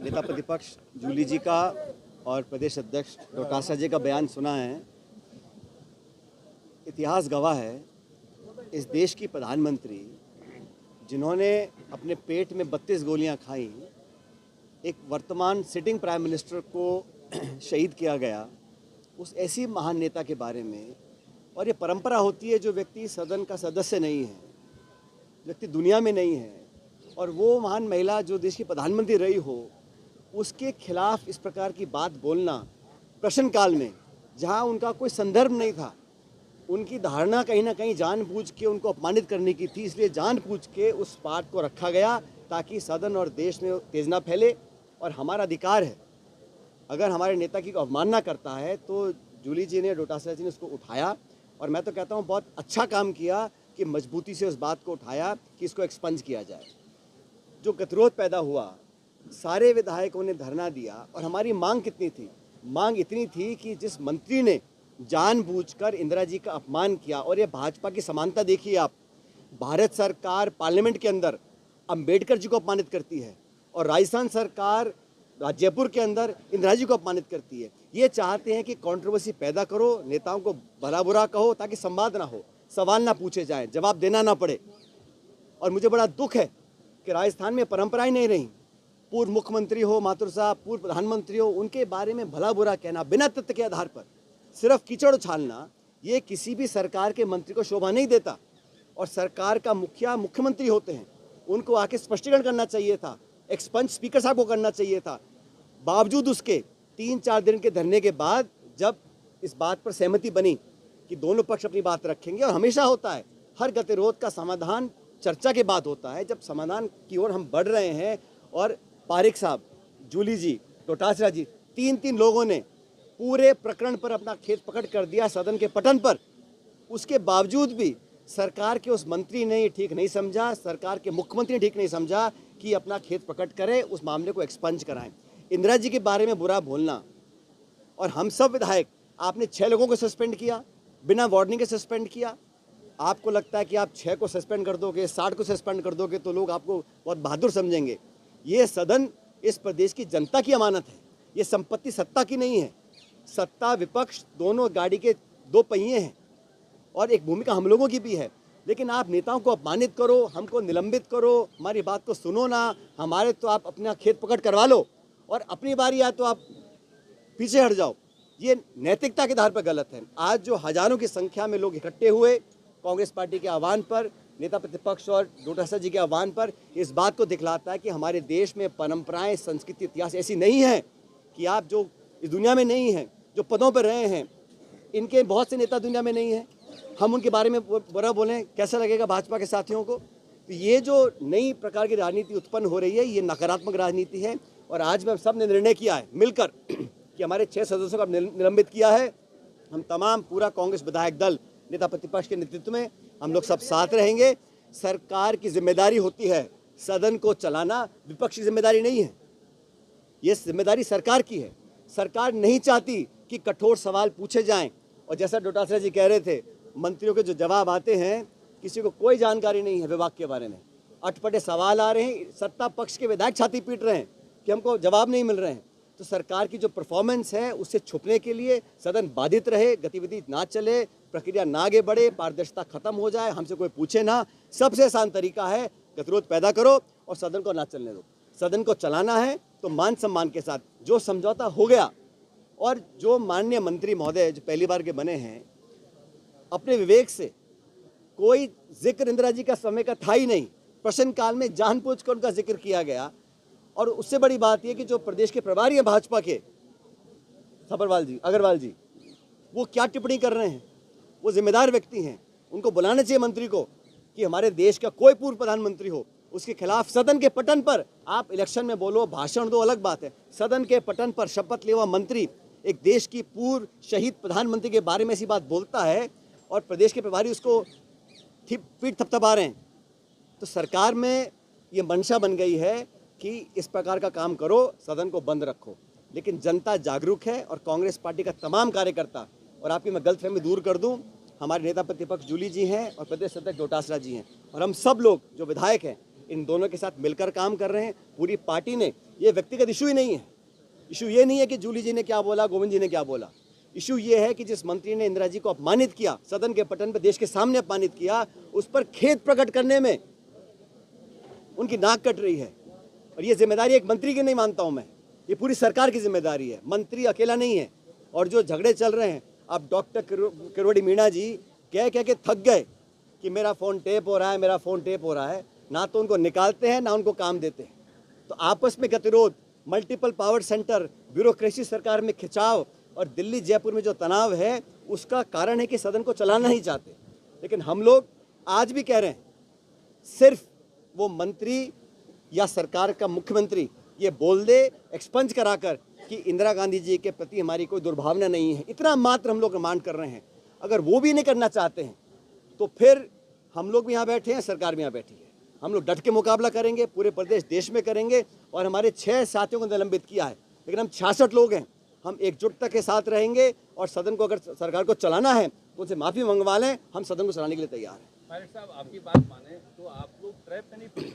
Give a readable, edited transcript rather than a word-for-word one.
नेता प्रतिपक्ष जूली जी का और प्रदेश अध्यक्ष डोटासरा जी का बयान सुना है। इतिहास गवाह है, इस देश की प्रधानमंत्री जिन्होंने अपने पेट में 32 गोलियां खाई, एक वर्तमान सिटिंग प्राइम मिनिस्टर को शहीद किया गया, उस ऐसी महान नेता के बारे में। और ये परंपरा होती है, जो व्यक्ति सदन का सदस्य नहीं है, व्यक्ति दुनिया में नहीं है, और वो महान महिला जो देश की प्रधानमंत्री रही हो, उसके खिलाफ इस प्रकार की बात बोलना प्रश्नकाल में, जहां उनका कोई संदर्भ नहीं था, उनकी धारणा कहीं ना कहीं जानबूझ के उनको अपमानित करने की थी, इसलिए जानबूझ के उस बात को रखा गया ताकि सदन और देश में तेज फैले। और हमारा अधिकार है, अगर हमारे नेता की अवमानना करता है तो जूली जी ने, डोटासरा जी ने उसको उठाया, और मैं तो कहता हूँ बहुत अच्छा काम किया कि मजबूती से उस बात को उठाया कि इसको एक्सपंज किया जाए। जो गतिरोध पैदा हुआ, सारे विधायकों ने धरना दिया, और हमारी मांग कितनी थी? मांग इतनी थी कि जिस मंत्री ने जानबूझकर इंदिरा जी का अपमान किया, और ये भाजपा की समानता देखिए आप, भारत सरकार पार्लियामेंट के अंदर अंबेडकर जी को अपमानित करती है, और राजस्थान सरकार जयपुर के अंदर इंदिरा जी को अपमानित करती है। ये चाहते हैं कि कंट्रोवर्सी पैदा करो, नेताओं को भला बुरा कहो, ताकि संवाद ना हो, सवाल ना पूछे जाएं, जवाब देना ना पड़े। और मुझे बड़ा दुख है कि राजस्थान में परंपराएं नहीं रही। पूर्व मुख्यमंत्री हो माथुर साहब, पूर्व प्रधानमंत्री हो, उनके बारे में भला बुरा कहना बिना तथ्य के आधार पर, सिर्फ कीचड़ उछालना, ये किसी भी सरकार के मंत्री को शोभा नहीं देता। और सरकार का मुखिया मुख्यमंत्री होते हैं, उनको आके स्पष्टीकरण करना चाहिए था, एक्सपंज स्पीकर साहब को करना चाहिए था। बावजूद उसके 3-4 दिन के धरने के बाद जब इस बात पर सहमति बनी कि दोनों पक्ष अपनी बात रखेंगे, और हमेशा होता है, हर गतिरोध का समाधान चर्चा के बाद होता है। जब समाधान की ओर हम बढ़ रहे हैं, और पारिक साहब, जूली जी, डोटासरा जी, 3 लोगों ने पूरे प्रकरण पर अपना खेत पकड़ कर दिया सदन के पटन पर, उसके बावजूद भी सरकार के उस मंत्री ने ये ठीक नहीं समझा, सरकार के मुख्यमंत्री ने ठीक नहीं समझा कि अपना खेत प्रकट करें, उस मामले को एक्सपंज कराएं। इंदिरा जी के बारे में बुरा बोलना, और हम सब विधायक, आपने 6 लोगों को सस्पेंड किया, बिना वार्निंग के सस्पेंड किया। आपको लगता है कि आप 6 को सस्पेंड कर दोगे, 60 को सस्पेंड कर दोगे तो लोग आपको बहुत बहादुर समझेंगे। ये सदन इस प्रदेश की जनता की अमानत है, ये संपत्ति सत्ता की नहीं है। सत्ता विपक्ष दोनों गाड़ी के 2 पहिए हैं, और एक भूमिका हम लोगों की भी है। लेकिन आप नेताओं को अपमानित करो, हमको निलंबित करो, हमारी बात को सुनो ना, हमारे तो आप अपना खेत पकड़ करवा लो, और अपनी बारी आए तो आप पीछे हट जाओ। ये नैतिकता के आधार पर गलत है। आज जो हजारों की संख्या में लोग इकट्ठे हुए कांग्रेस पार्टी के आह्वान पर, नेता प्रतिपक्ष और डोटासरा जी के आह्वान पर, इस बात को दिखलाता है कि हमारे देश में परंपराएं, संस्कृति, इतिहास ऐसी नहीं है कि आप जो इस दुनिया में नहीं हैं, जो पदों पर रहे हैं, इनके बहुत से नेता दुनिया में नहीं हैं, हम उनके बारे में बुरा बोलें, कैसा लगेगा भाजपा के साथियों को? तो ये जो नई प्रकार की राजनीति उत्पन्न हो रही है, ये नकारात्मक राजनीति है। और आज में सब ने निर्णय किया है मिलकर कि हमारे 6 सदस्यों का निलंबित किया है। हम तमाम पूरा कांग्रेस विधायक दल नेता प्रतिपक्ष के नेतृत्व में हम लोग सब साथ रहेंगे। सरकार की जिम्मेदारी होती है सदन को चलाना, विपक्ष की जिम्मेदारी नहीं है, ये जिम्मेदारी सरकार की है। सरकार नहीं चाहती कि कठोर सवाल पूछे जाएं, और जैसा डोटासरा जी कह रहे थे, मंत्रियों के जो जवाब आते हैं, किसी को कोई जानकारी नहीं है विभाग के बारे में, अटपटे सवाल आ रहे हैं, सत्ता पक्ष के विधायक छाती पीट रहे हैं कि हमको जवाब नहीं मिल रहे हैं। तो सरकार की जो परफॉर्मेंस है, उससे छुपने के लिए सदन बाधित रहे, गतिविधि ना चले, प्रक्रिया ना आगे बढ़े, पारदर्शिता खत्म हो जाए, हमसे कोई पूछे ना, सबसे आसान तरीका है गतिरोध पैदा करो और सदन को ना चलने दो। सदन को चलाना है तो मान सम्मान के साथ, जो समझौता हो गया, और जो माननीय मंत्री महोदय जो पहली बार के बने हैं, अपने विवेक से, कोई जिक्र इंदिरा जी का समय का था ही नहीं, प्रश्नकाल में जानबूझकर उनका जिक्र किया गया। और उससे बड़ी बात यह कि जो प्रदेश के प्रभारी हैं भाजपा के, अग्रवाल जी, वो क्या टिप्पणी कर रहे हैं? वो जिम्मेदार व्यक्ति हैं, उनको बुलाना चाहिए मंत्री को कि हमारे देश का कोई पूर्व प्रधानमंत्री हो, उसके खिलाफ सदन के पटन पर आप इलेक्शन में बोलो, भाषण दो, अलग बात है। सदन के पटन पर शपथ लेवा मंत्री एक देश की पूर्व शहीद प्रधानमंत्री के बारे में ऐसी बात बोलता है, और प्रदेश के प्रभारी उसको पीठ थपथपा रहे हैं। तो सरकार में ये मंशा बन गई है कि इस प्रकार का काम करो, सदन को बंद रखो। लेकिन जनता जागरूक है, और कांग्रेस पार्टी का तमाम कार्यकर्ता, और आपकी मैं गलतफहमी दूर कर दूं, हमारे नेता प्रतिपक्ष जूली जी हैं और प्रदेश अध्यक्ष डोटासरा जी हैं, और हम सब लोग जो विधायक हैं, इन दोनों के साथ मिलकर काम कर रहे हैं पूरी पार्टी ने। ये व्यक्तिगत इशू ही नहीं है। इशू ये नहीं है कि जूली जी ने क्या बोला, गोविंद जी ने क्या बोला। इशू ये है कि जिस मंत्री ने इंदिरा जी को अपमानित किया, सदन के पटल पर देश के सामने अपमानित किया, उस पर खेद प्रकट करने में उनकी नाक कट रही है। और ये जिम्मेदारी एक मंत्री की नहीं मानता हूं मैं, ये पूरी सरकार की जिम्मेदारी है। मंत्री अकेला नहीं है। और जो झगड़े चल रहे हैं, अब डॉक्टर किरोड़ी मीणा जी कह के थक गए कि मेरा फ़ोन टेप हो रहा है, मेरा फ़ोन टेप हो रहा है। ना तो उनको निकालते हैं, ना उनको काम देते हैं। तो आपस में गतिरोध, मल्टीपल पावर सेंटर, ब्यूरोक्रेसी सरकार में खिंचाव और दिल्ली जयपुर में जो तनाव है, उसका कारण है कि सदन को चलाना नहीं चाहते। लेकिन हम लोग आज भी कह रहे हैं, सिर्फ वो मंत्री या सरकार का मुख्यमंत्री ये बोल दे एक्सपंज कराकर कि इंदिरा गांधी जी के प्रति हमारी कोई दुर्भावना नहीं है, इतना मात्र हम लोग डिमांड कर रहे हैं। अगर वो भी नहीं करना चाहते हैं तो फिर हम लोग भी यहाँ बैठे हैं, सरकार भी यहाँ बैठी है। हम लोग डट के मुकाबला करेंगे, पूरे प्रदेश देश में करेंगे। और हमारे 6 साथियों को निलंबित किया है, लेकिन हम 66 लोग हैं। हम एकजुटता के साथ रहेंगे और सदन को अगर सरकार को चलाना है तो उनसे माफ़ी मंगवा लें। हम सदन को चलाने के लिए तैयार हैं। पायलट साहब, आपकी बात माने तो आप लोग ट्रैप में नहीं पड़े।